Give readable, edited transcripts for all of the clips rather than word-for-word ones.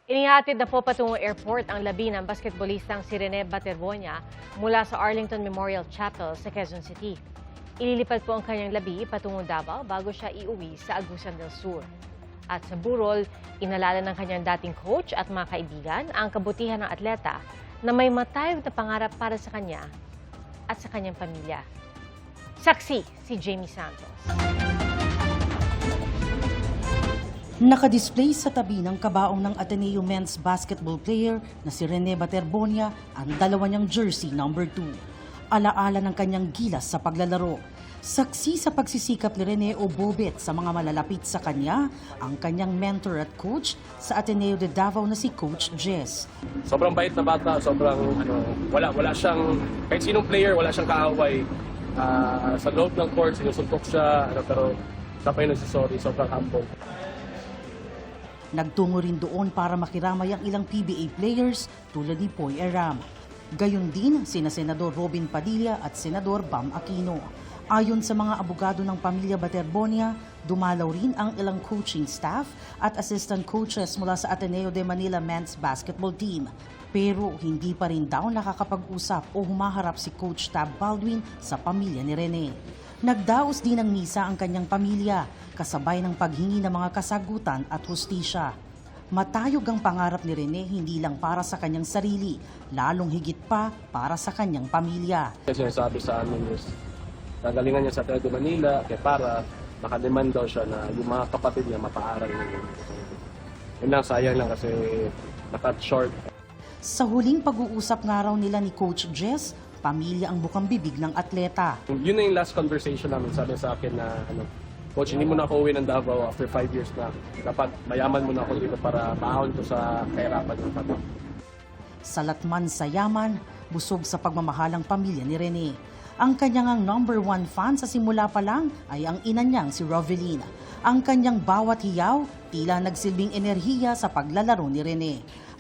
Inihatid na po patungong airport ang labi ng basketballistang si Rene Baterbonia mula sa Arlington Memorial Chapel sa Quezon City. Ililipad po ang kanyang labi patungong Davao bago siya iuwi sa Agusan del Sur. At sa burol, inalala ng kanyang dating coach at mga kaibigan ang kabutihan ng atleta na may matayog na pangarap para sa kanya at sa kanyang pamilya. Saksi si Jamie Santos. Nakadisplay sa tabi ng kabaong ng Ateneo men's basketball player na si Rene Baterbonia ang dalawa niyang jersey number 2. Alaala ng kanyang gilas sa paglalaro. Saksi sa pagsisikap ni Rene o Bobet sa mga malalapit sa kanya ang kanyang mentor at coach sa Ateneo de Davao na si Coach Jess. Sobrang bait na bata, sobrang wala siyang, kahit sinong player, wala siyang kaaway. Sa loob ng court, sinusuntok siya, pero siya pa yung nagsisorry, sobrang humble. Nagtungo rin doon para makiramay ang ilang PBA players tulad ni Poy Eram. Gayon din sina Senador Robin Padilla at Senador Bam Aquino. Ayon sa mga abogado ng pamilya Baterbonia, dumalaw rin ang ilang coaching staff at assistant coaches mula sa Ateneo de Manila men's basketball team. Pero hindi pa rin daw nakakapag-usap o humaharap si Coach Tab Baldwin sa pamilya ni Rene. Nagdaos din ng misa ang kanyang pamilya, kasabay ng paghingi ng mga kasagutan at hustisya. Matayog ang pangarap ni Rene hindi lang para sa kanyang sarili, lalong higit pa para sa kanyang pamilya. Sinasabi sa amin is, nagalingan niya sa Ateneo de Manila, kaya para nakademand daw siya na yung mga kapatid niya mapaaral niya. Yun lang, sayang lang kasi nakat short. Sa huling pag-uusap nga raw nila ni Coach Jess, pamilya ang bukang bibig ng atleta. Yun na yung last conversation namin. Sabi sa akin na, Coach, hindi mo na ako uwi ng Davao after 5 years na. Dapat mayaman mo na ako dito para maahon ko sa kahirapan ng pati. Salatman sa yaman, busog sa pagmamahalang pamilya ni Rene. Ang kanyang number 1 fan sa simula pa lang ay ang ina niyang si Rovelyn. Ang kanyang bawat hiyaw, tila nagsilbing enerhiya sa paglalaro ni Rene.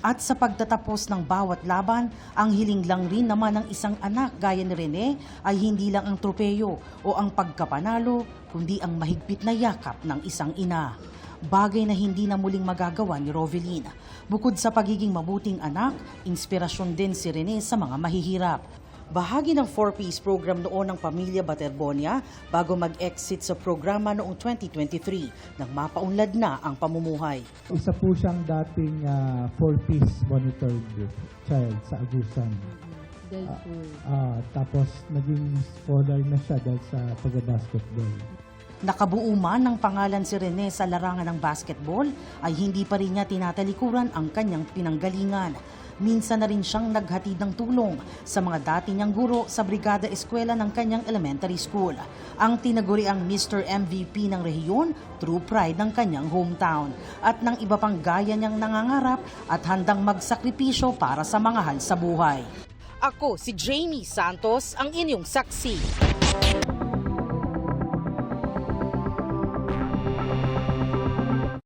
At sa pagtatapos ng bawat laban, ang hiling lang rin naman ng isang anak gaya ni Rene ay hindi lang ang tropeyo o ang pagkapanalo, kundi ang mahigpit na yakap ng isang ina. Bagay na hindi na muling magagawa ni Rovelyn. Bukod sa pagiging mabuting anak, inspirasyon din si Rene sa mga mahihirap. Bahagi ng 4-piece program noon ng pamilya Baterbonia bago mag-exit sa programa noong 2023 nang mapaunlad na ang pamumuhay. Isa po siyang dating 4-piece monitored child sa Agusan. Tapos naging scholar na siya dahil sa pag-basketball. Nakabuo man ng pangalan si Rene sa larangan ng basketball ay hindi pa rin niya tinatalikuran ang kanyang pinanggalingan. Minsan na rin siyang naghatid ng tulong sa mga dati niyang guro sa Brigada Eskwela ng kanyang elementary school. Ang tinaguriang Mr. MVP ng rehiyon, true pride ng kanyang hometown. At ng iba pang gaya niyang nangangarap at handang magsakripisyo para sa mga hal sa buhay. Ako si Jamie Santos, ang inyong saksi.